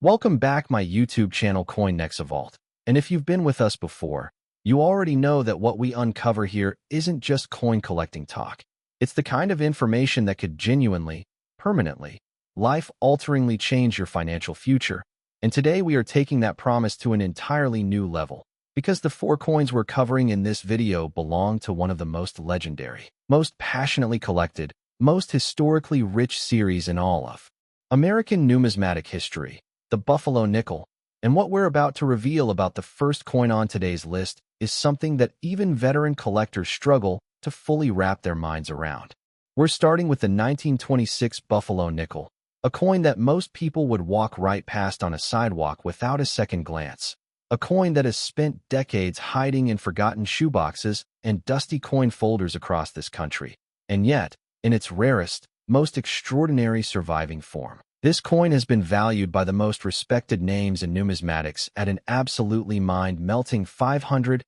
Welcome back my YouTube channel CoinNextVault. And if you've been with us before, you already know that what we uncover here isn't just coin collecting talk. It's the kind of information that could genuinely, permanently, life-alteringly change your financial future. And today we are taking that promise to an entirely new level, because the 4 coins we're covering in this video belong to one of the most legendary, most passionately collected, most historically rich series in all of American numismatic history, the Buffalo Nickel. And what we're about to reveal about the first coin on today's list is something that even veteran collectors struggle to fully wrap their minds around. We're starting with the 1926 Buffalo Nickel, a coin that most people would walk right past on a sidewalk without a second glance. A coin that has spent decades hiding in forgotten shoeboxes and dusty coin folders across this country. And yet, in its rarest, most extraordinary surviving form, this coin has been valued by the most respected names in numismatics at an absolutely mind-melting $508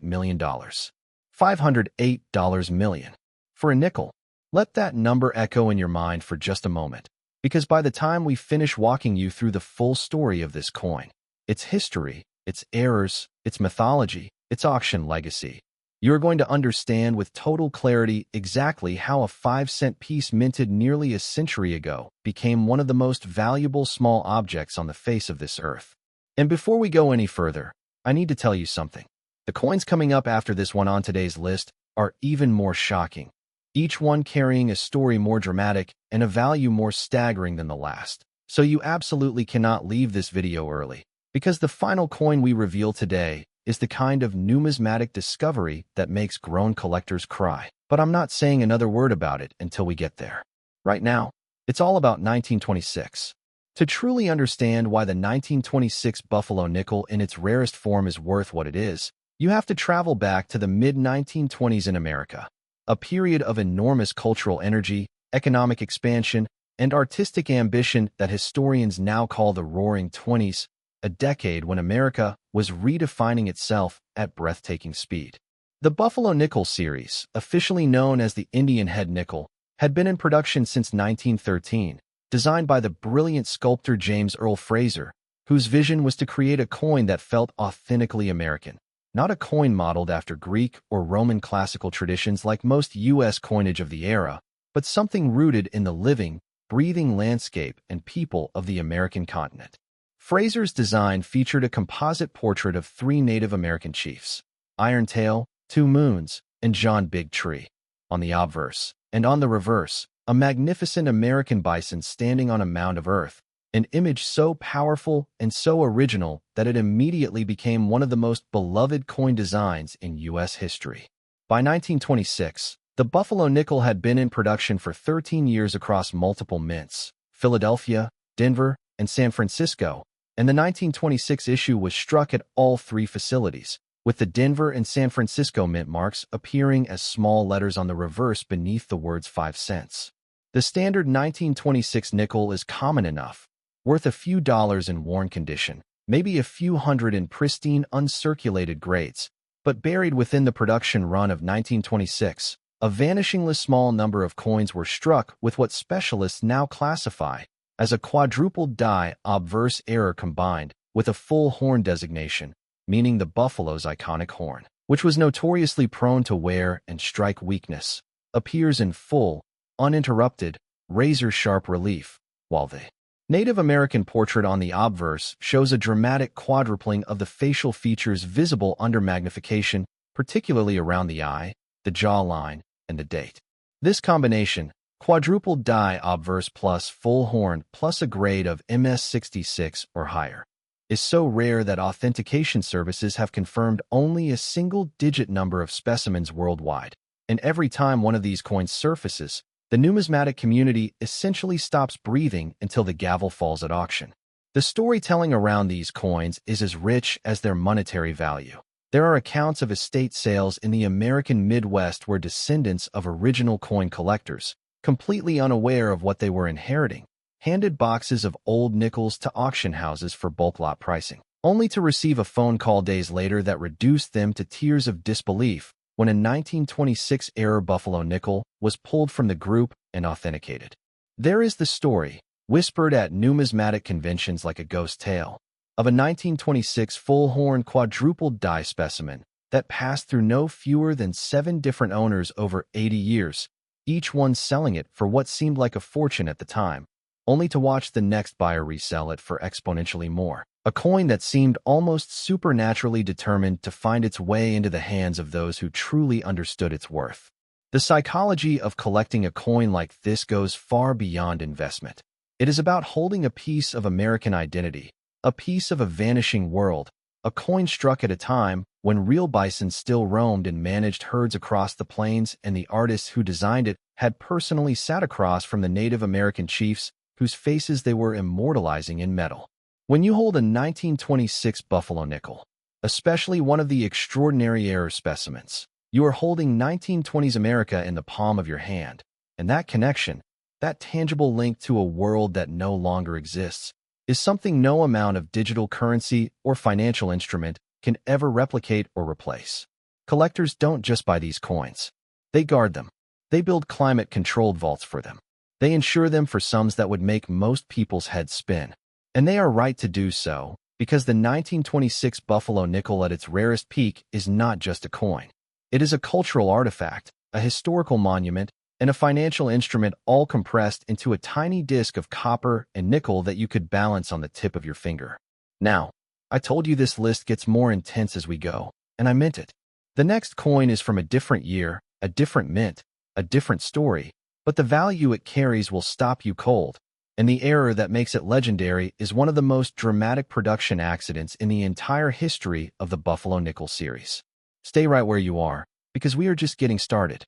million. $508 million. For a nickel. Let that number echo in your mind for just a moment, because by the time we finish walking you through the full story of this coin, its history, its errors, its mythology, its auction legacy, you're going to understand with total clarity exactly how a 5-cent piece minted nearly a century ago became one of the most valuable small objects on the face of this earth. And before we go any further, I need to tell you something. The coins coming up after this one on today's list are even more shocking, each one carrying a story more dramatic and a value more staggering than the last. So you absolutely cannot leave this video early, because the final coin we reveal today is the kind of numismatic discovery that makes grown collectors cry. But I'm not saying another word about it until we get there. Right now, it's all about 1926. To truly understand why the 1926 Buffalo Nickel in its rarest form is worth what it is, you have to travel back to the mid-1920s in America, a period of enormous cultural energy, economic expansion, and artistic ambition that historians now call the Roaring Twenties, a decade when America was redefining itself at breathtaking speed. The Buffalo Nickel series, officially known as the Indian Head Nickel, had been in production since 1913, designed by the brilliant sculptor James Earl Fraser, whose vision was to create a coin that felt authentically American, not a coin modeled after Greek or Roman classical traditions like most U.S. coinage of the era, but something rooted in the living, breathing landscape and people of the American continent. Fraser's design featured a composite portrait of 3 Native American chiefs, Iron Tail, 2 Moons, and John Big Tree, on the obverse, and on the reverse, a magnificent American bison standing on a mound of earth, an image so powerful and so original that it immediately became one of the most beloved coin designs in U.S. history. By 1926, the Buffalo Nickel had been in production for 13 years across multiple mints, Philadelphia, Denver, and San Francisco, and the 1926 issue was struck at all 3 facilities, with the Denver and San Francisco mint marks appearing as small letters on the reverse beneath the words 5 cents. The standard 1926 nickel is common enough, worth a few dollars in worn condition, maybe a few hundred in pristine, uncirculated grades, but buried within the production run of 1926, a vanishingly small number of coins were struck with what specialists now classify as a quadruple die obverse error combined with a full horn designation, meaning the buffalo's iconic horn, which was notoriously prone to wear and strike weakness, appears in full, uninterrupted, razor-sharp relief, while the Native American portrait on the obverse shows a dramatic quadrupling of the facial features visible under magnification, particularly around the eye, the jawline, and the date. This combination, quadruple die obverse plus full horn plus a grade of MS66 or higher, is so rare that authentication services have confirmed only a single-digit number of specimens worldwide. And every time one of these coins surfaces, the numismatic community essentially stops breathing until the gavel falls at auction. The storytelling around these coins is as rich as their monetary value. There are accounts of estate sales in the American Midwest where descendants of original coin collectors, completely unaware of what they were inheriting, handed boxes of old nickels to auction houses for bulk lot pricing, only to receive a phone call days later that reduced them to tears of disbelief when a 1926 era Buffalo Nickel was pulled from the group and authenticated. There is the story, whispered at numismatic conventions like a ghost tale, of a 1926 full-horn quadruple die specimen that passed through no fewer than 7 different owners over 80 years, each one selling it for what seemed like a fortune at the time, only to watch the next buyer resell it for exponentially more. A coin that seemed almost supernaturally determined to find its way into the hands of those who truly understood its worth. The psychology of collecting a coin like this goes far beyond investment. It is about holding a piece of American identity, a piece of a vanishing world, a coin struck at a time when real bison still roamed and managed herds across the plains, and the artists who designed it had personally sat across from the Native American chiefs whose faces they were immortalizing in metal. When you hold a 1926 buffalo nickel, especially one of the extraordinary error specimens, you are holding 1920s America in the palm of your hand, and that connection, that tangible link to a world that no longer exists, is something no amount of digital currency or financial instrument can ever replicate or replace. Collectors don't just buy these coins. They guard them. They build climate-controlled vaults for them. They insure them for sums that would make most people's heads spin. And they are right to do so, because the 1926 buffalo nickel at its rarest peak is not just a coin. It is a cultural artifact, a historical monument, and a financial instrument, all compressed into a tiny disc of copper and nickel that you could balance on the tip of your finger. Now, I told you this list gets more intense as we go, and I meant it. The next coin is from a different year, a different mint, a different story, but the value it carries will stop you cold, and the error that makes it legendary is one of the most dramatic production accidents in the entire history of the Buffalo Nickel series. Stay right where you are, because we are just getting started.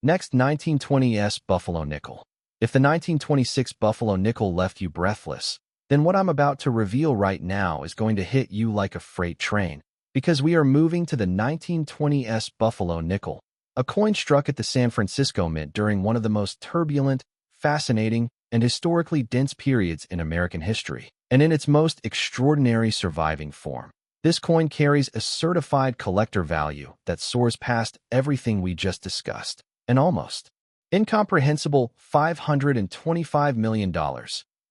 Next, 1920s Buffalo Nickel. If the 1926 Buffalo Nickel left you breathless, then what I'm about to reveal right now is going to hit you like a freight train, because we are moving to the 1920s Buffalo Nickel, a coin struck at the San Francisco Mint during one of the most turbulent, fascinating, and historically dense periods in American history, and in its most extraordinary surviving form. This coin carries a certified collector value that soars past everything we just discussed, an almost incomprehensible $525 million.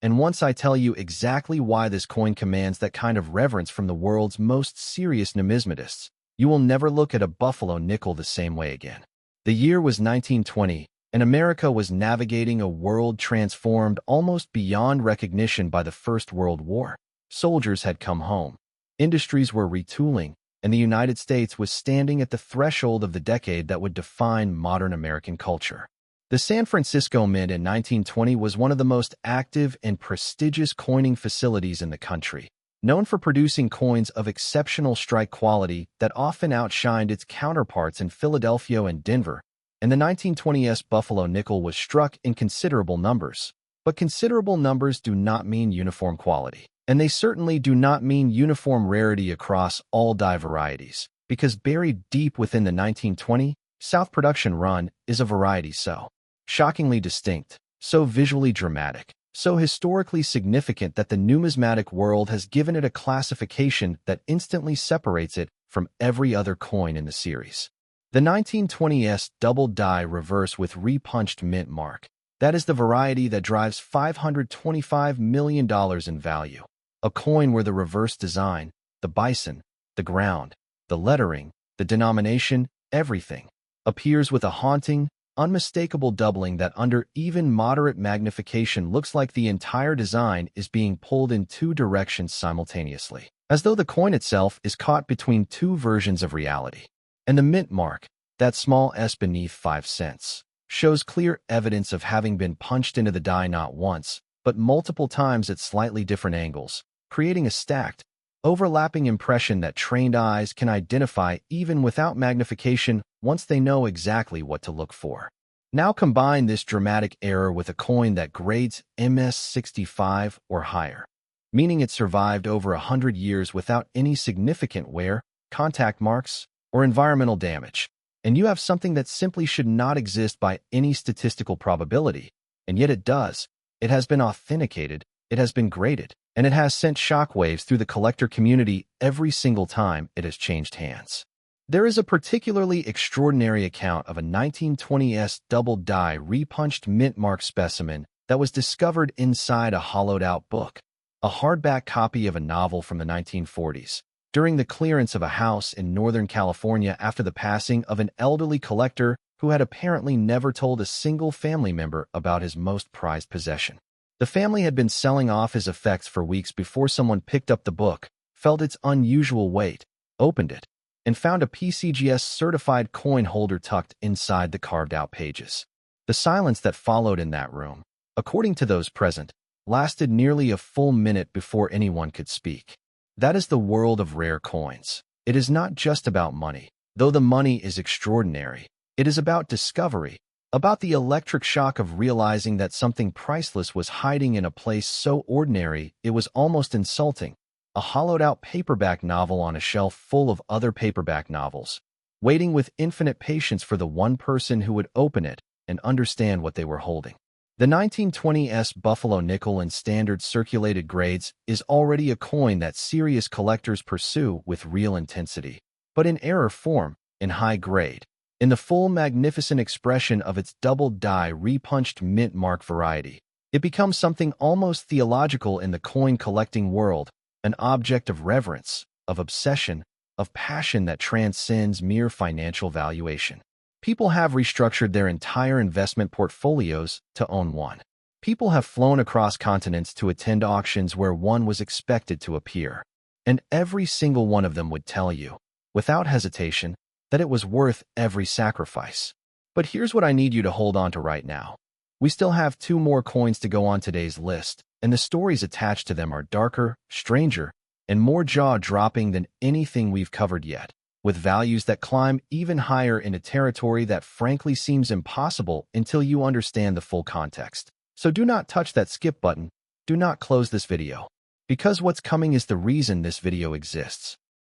And once I tell you exactly why this coin commands that kind of reverence from the world's most serious numismatists, you will never look at a buffalo nickel the same way again. The year was 1920, and America was navigating a world transformed almost beyond recognition by the First World War. Soldiers had come home, industries were retooling, and the United States was standing at the threshold of the decade that would define modern American culture. The San Francisco Mint in 1920 was one of the most active and prestigious coining facilities in the country, known for producing coins of exceptional strike quality that often outshined its counterparts in Philadelphia and Denver, and the 1920s Buffalo Nickel was struck in considerable numbers. But considerable numbers do not mean uniform quality, and they certainly do not mean uniform rarity across all die varieties, because buried deep within the 1920 South production run is a variety so shockingly distinct, so visually dramatic, so historically significant that the numismatic world has given it a classification that instantly separates it from every other coin in the series. The 1920s double die reverse with repunched mint mark. That is the variety that drives $525 million in value. A coin where the reverse design, the bison, the ground, the lettering, the denomination, everything, appears with a haunting, unmistakable doubling that under even moderate magnification looks like the entire design is being pulled in 2 directions simultaneously, as though the coin itself is caught between 2 versions of reality. And the mint mark, that small S beneath 5 cents, shows clear evidence of having been punched into the die not once, but multiple times at slightly different angles, creating a stacked, overlapping impression that trained eyes can identify even without magnification once they know exactly what to look for. Now combine this dramatic error with a coin that grades MS65 or higher, meaning it survived over 100 years without any significant wear, contact marks, or environmental damage, and you have something that simply should not exist by any statistical probability, and yet it does. It has been authenticated, it has been graded, and it has sent shockwaves through the collector community every single time it has changed hands. There is a particularly extraordinary account of a 1920s double die repunched mint mark specimen that was discovered inside a hollowed-out book, a hardback copy of a novel from the 1940s, during the clearance of a house in Northern California after the passing of an elderly collector who had apparently never told a single family member about his most prized possession. The family had been selling off his effects for weeks before someone picked up the book, felt its unusual weight, opened it, and found a PCGS-certified coin holder tucked inside the carved-out pages. The silence that followed in that room, according to those present, lasted nearly a full minute before anyone could speak. That is the world of rare coins. It is not just about money, though the money is extraordinary. It is about discovery, about the electric shock of realizing that something priceless was hiding in a place so ordinary it was almost insulting. A hollowed-out paperback novel on a shelf full of other paperback novels, waiting with infinite patience for the one person who would open it and understand what they were holding. The 1920s Buffalo nickel in standard circulated grades is already a coin that serious collectors pursue with real intensity, but in error form, in high grade, in the full magnificent expression of its double-die repunched mint mark variety, it becomes something almost theological in the coin collecting world, an object of reverence, of obsession, of passion that transcends mere financial valuation. People have restructured their entire investment portfolios to own one. People have flown across continents to attend auctions where one was expected to appear. And every single one of them would tell you, without hesitation, that it was worth every sacrifice. But here's what I need you to hold on to right now. We still have 2 more coins to go on today's list, and the stories attached to them are darker, stranger, and more jaw-dropping than anything we've covered yet, with values that climb even higher in a territory that frankly seems impossible until you understand the full context. So do not touch that skip button, do not close this video, because what's coming is the reason this video exists.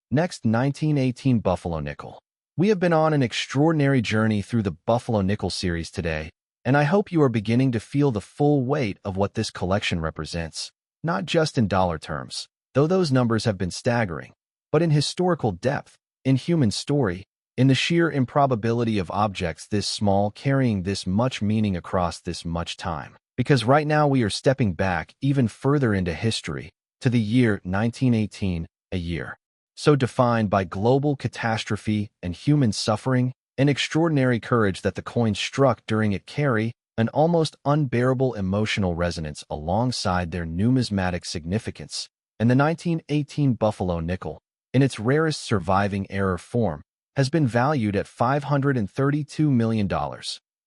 Next, 1918 Buffalo Nickel. We have been on an extraordinary journey through the Buffalo Nickel series today, and I hope you are beginning to feel the full weight of what this collection represents, not just in dollar terms, though those numbers have been staggering, but in historical depth, in human story, in the sheer improbability of objects this small carrying this much meaning across this much time. Because right now we are stepping back even further into history, to the year 1918, a year so defined by global catastrophe and human suffering, and extraordinary courage that the coins struck during it carry an almost unbearable emotional resonance alongside their numismatic significance. And the 1918 Buffalo nickel, in its rarest surviving error form, has been valued at $532 million,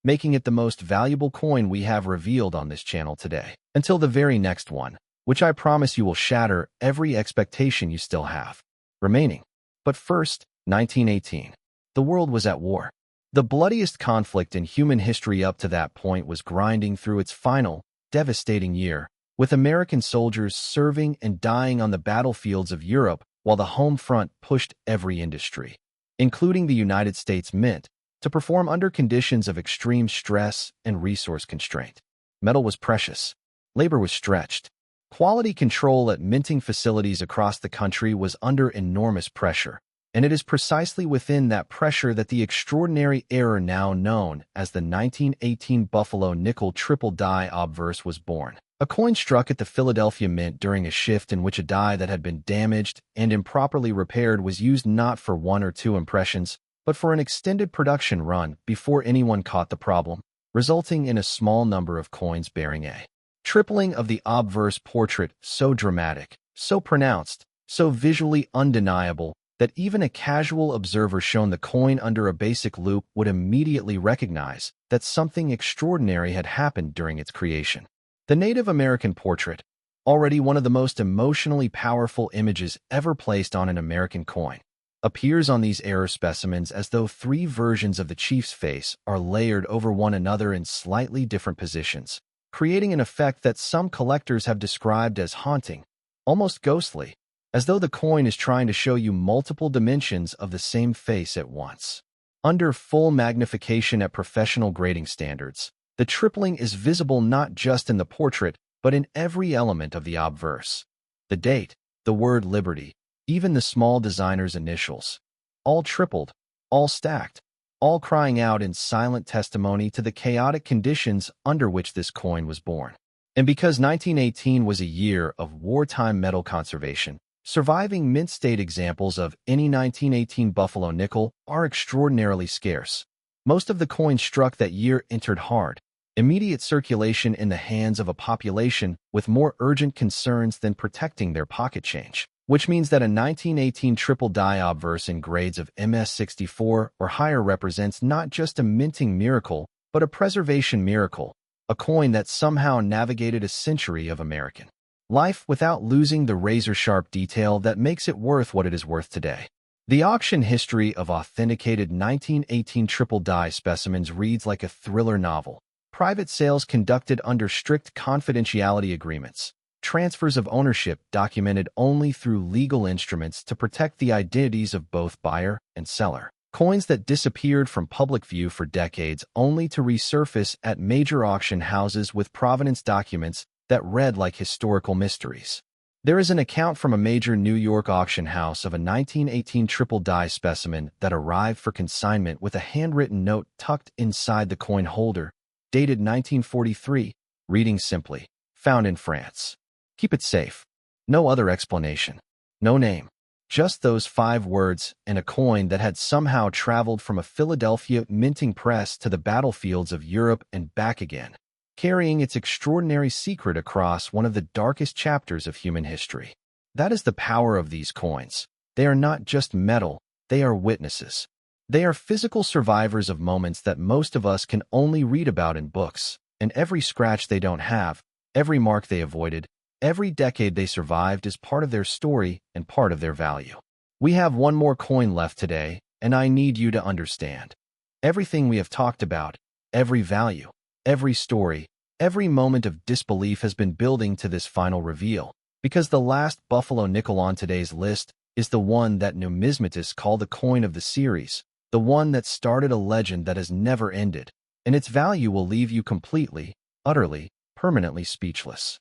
making it the most valuable coin we have revealed on this channel today. Until the very next one, which I promise you will shatter every expectation you still have remaining. But first, 1918. The world was at war. The bloodiest conflict in human history up to that point was grinding through its final, devastating year, with American soldiers serving and dying on the battlefields of Europe while the home front pushed every industry, including the United States Mint, to perform under conditions of extreme stress and resource constraint. Metal was precious. Labor was stretched. Quality control at minting facilities across the country was under enormous pressure, and it is precisely within that pressure that the extraordinary error now known as the 1918 Buffalo Nickel Triple Die Obverse was born. A coin struck at the Philadelphia Mint during a shift in which a die that had been damaged and improperly repaired was used not for 1 or 2 impressions, but for an extended production run before anyone caught the problem, resulting in a small number of coins bearing a tripling of the obverse portrait so dramatic, so pronounced, so visually undeniable, that even a casual observer shown the coin under a basic loupe would immediately recognize that something extraordinary had happened during its creation. The Native American portrait, already one of the most emotionally powerful images ever placed on an American coin, appears on these error specimens as though 3 versions of the chief's face are layered over one another in slightly different positions, creating an effect that some collectors have described as haunting, almost ghostly, as though the coin is trying to show you multiple dimensions of the same face at once. Under full magnification at professional grading standards, the tripling is visible not just in the portrait, but in every element of the obverse. The date, the word liberty, even the small designer's initials. All tripled, all stacked, all crying out in silent testimony to the chaotic conditions under which this coin was born. And because 1918 was a year of wartime metal conservation, surviving mint-state examples of any 1918 Buffalo nickel are extraordinarily scarce. Most of the coins struck that year entered hard, immediate circulation in the hands of a population with more urgent concerns than protecting their pocket change, which means that a 1918 triple die obverse in grades of MS64 or higher represents not just a minting miracle, but a preservation miracle, a coin that somehow navigated a century of American life without losing the razor-sharp detail that makes it worth what it is worth today. The auction history of authenticated 1918 triple die specimens reads like a thriller novel. Private sales conducted under strict confidentiality agreements. Transfers of ownership documented only through legal instruments to protect the identities of both buyer and seller. Coins that disappeared from public view for decades only to resurface at major auction houses with provenance documents that read like historical mysteries. There is an account from a major New York auction house of a 1918 triple die specimen that arrived for consignment with a handwritten note tucked inside the coin holder, dated 1943, reading simply, "Found in France. Keep it safe." No other explanation. No name. Just those 5 words and a coin that had somehow traveled from a Philadelphia minting press to the battlefields of Europe and back again, carrying its extraordinary secret across one of the darkest chapters of human history. That is the power of these coins. They are not just metal, they are witnesses. They are physical survivors of moments that most of us can only read about in books, and every scratch they don't have, every mark they avoided, every decade they survived is part of their story and part of their value. We have one more coin left today, and I need you to understand. Everything we have talked about, every value, every story, every moment of disbelief has been building to this final reveal, because the last Buffalo nickel on today's list is the one that numismatists call the coin of the series, the one that started a legend that has never ended, and its value will leave you completely, utterly, permanently speechless.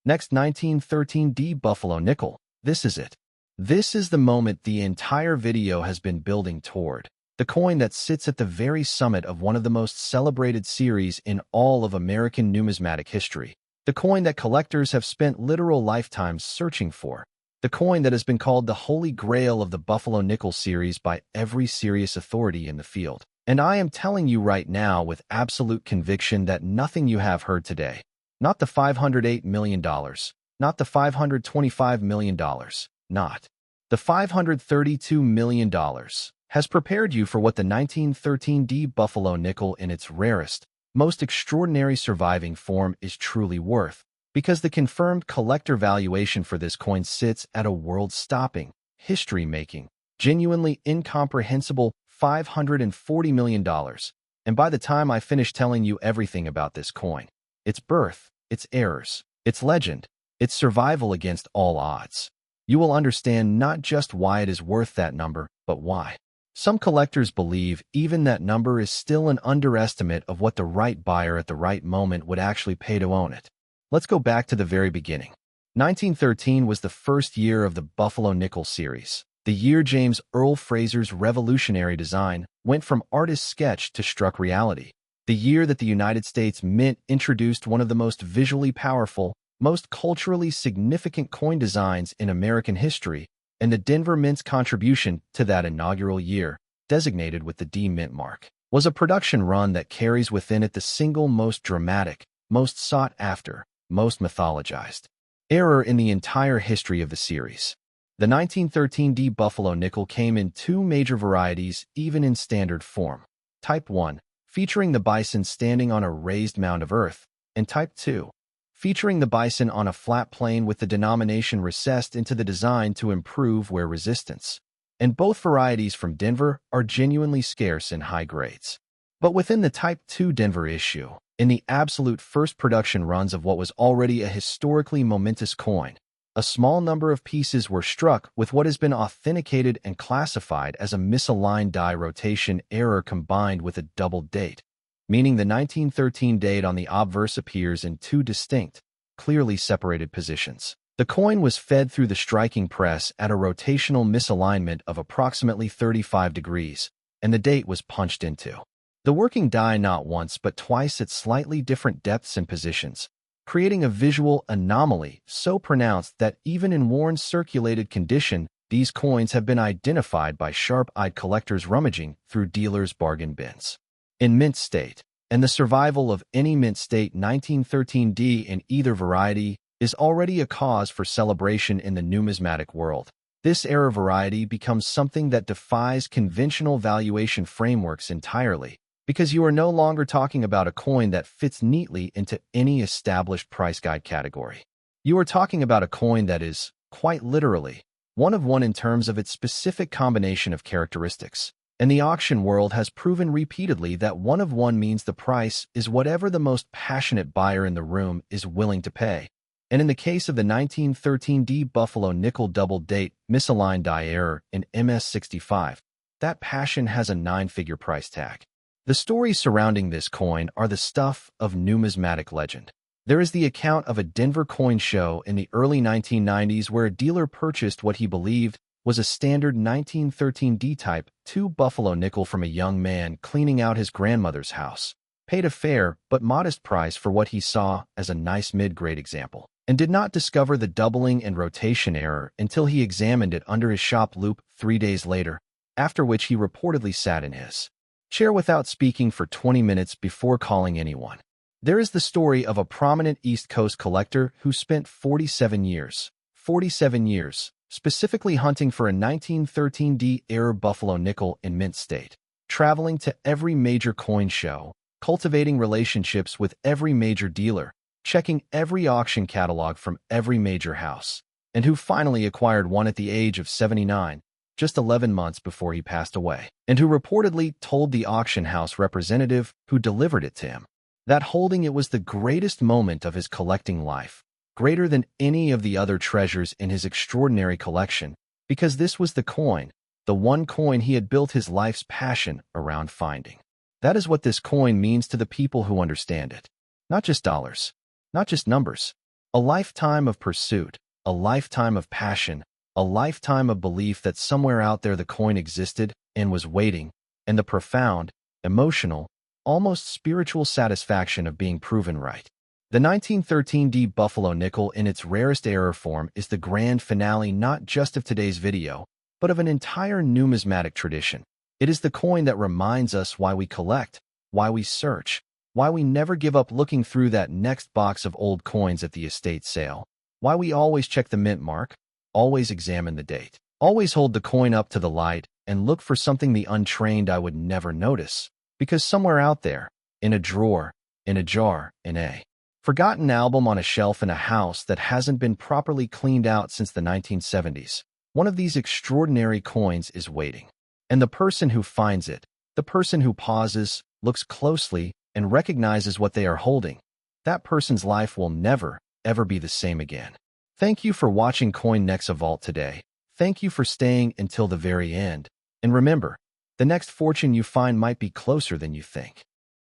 Next, 1913 D Buffalo nickel. This is it. This is the moment the entire video has been building toward. The coin that sits at the very summit of one of the most celebrated series in all of American numismatic history. The coin that collectors have spent literal lifetimes searching for. The coin that has been called the Holy Grail of the Buffalo nickel series by every serious authority in the field. And I am telling you right now with absolute conviction that nothing you have heard today, not the $508 million, not the $525 million, not the $532 million, has prepared you for what the 1913 D Buffalo nickel in its rarest, most extraordinary surviving form is truly worth, because the confirmed collector valuation for this coin sits at a world-stopping, history-making, genuinely incomprehensible $540 million. And by the time I finish telling you everything about this coin, its birth, its errors, its legend, its survival against all odds, you will understand not just why it is worth that number, but why. Some collectors believe even that number is still an underestimate of what the right buyer at the right moment would actually pay to own it. Let's go back to the very beginning. 1913 was the first year of the Buffalo nickel series, the year James Earl Fraser's revolutionary design went from artist's sketch to struck reality, the year that the United States Mint introduced one of the most visually powerful, most culturally significant coin designs in American history, and the Denver Mint's contribution to that inaugural year, designated with the D Mint mark, was a production run that carries within it the single most dramatic, most sought-after, most mythologized error in the entire history of the series. The 1913 D Buffalo nickel came in 2 major varieties, even in standard form. Type 1, featuring the bison standing on a raised mound of earth, and Type 2, featuring the bison on a flat plane with the denomination recessed into the design to improve wear resistance. And both varieties from Denver are genuinely scarce in high grades. But within the Type 2 Denver issue, in the absolute first production runs of what was already a historically momentous coin, a small number of pieces were struck with what has been authenticated and classified as a misaligned die rotation error combined with a double date, meaning the 1913 date on the obverse appears in 2 distinct, clearly separated positions. The coin was fed through the striking press at a rotational misalignment of approximately 35 degrees, and the date was punched into the working die not once but twice at slightly different depths and positions, creating a visual anomaly so pronounced that even in worn circulated condition, these coins have been identified by sharp-eyed collectors rummaging through dealers' bargain bins. In mint state, and the survival of any mint state 1913D in either variety is already a cause for celebration in the numismatic world. This era variety becomes something that defies conventional valuation frameworks entirely, because you are no longer talking about a coin that fits neatly into any established price guide category. You are talking about a coin that is, quite literally, one of one in terms of its specific combination of characteristics. And the auction world has proven repeatedly that one of one means the price is whatever the most passionate buyer in the room is willing to pay. And in the case of the 1913D Buffalo Nickel Double Date Misaligned Die Error in MS65, that passion has a 9-figure price tag. The stories surrounding this coin are the stuff of numismatic legend. There is the account of a Denver coin show in the early 1990s where a dealer purchased what he believed was a standard 1913 D-type 2 Buffalo nickel from a young man cleaning out his grandmother's house, paid a fair but modest price for what he saw as a nice mid-grade example, and did not discover the doubling and rotation error until he examined it under his shop loupe 3 days later, after which he reportedly sat in his chair without speaking for 20 minutes before calling anyone. There is the story of a prominent East Coast collector who spent 47 years, specifically hunting for a 1913D error Buffalo nickel in mint state, traveling to every major coin show, cultivating relationships with every major dealer, checking every auction catalog from every major house, and who finally acquired one at the age of 79, just 11 months before he passed away, and who reportedly told the auction house representative who delivered it to him that holding it was the greatest moment of his collecting life, greater than any of the other treasures in his extraordinary collection, because this was the coin, the one coin he had built his life's passion around finding. That is what this coin means to the people who understand it. Not just dollars, not just numbers. A lifetime of pursuit, a lifetime of passion, a lifetime of belief that somewhere out there the coin existed and was waiting, and the profound, emotional, almost spiritual satisfaction of being proven right. The 1913D Buffalo Nickel in its rarest error form is the grand finale not just of today's video, but of an entire numismatic tradition. It is the coin that reminds us why we collect, why we search, why we never give up looking through that next box of old coins at the estate sale, why we always check the mint mark, always examine the date, always hold the coin up to the light and look for something the untrained eye would never notice, because somewhere out there, in a drawer, in a jar, in a forgotten album on a shelf in a house that hasn't been properly cleaned out since the 1970s, one of these extraordinary coins is waiting. And the person who finds it, the person who pauses, looks closely, and recognizes what they are holding, that person's life will never, ever be the same again. Thank you for watching Coin Nexa Vault today. Thank you for staying until the very end. And remember, the next fortune you find might be closer than you think.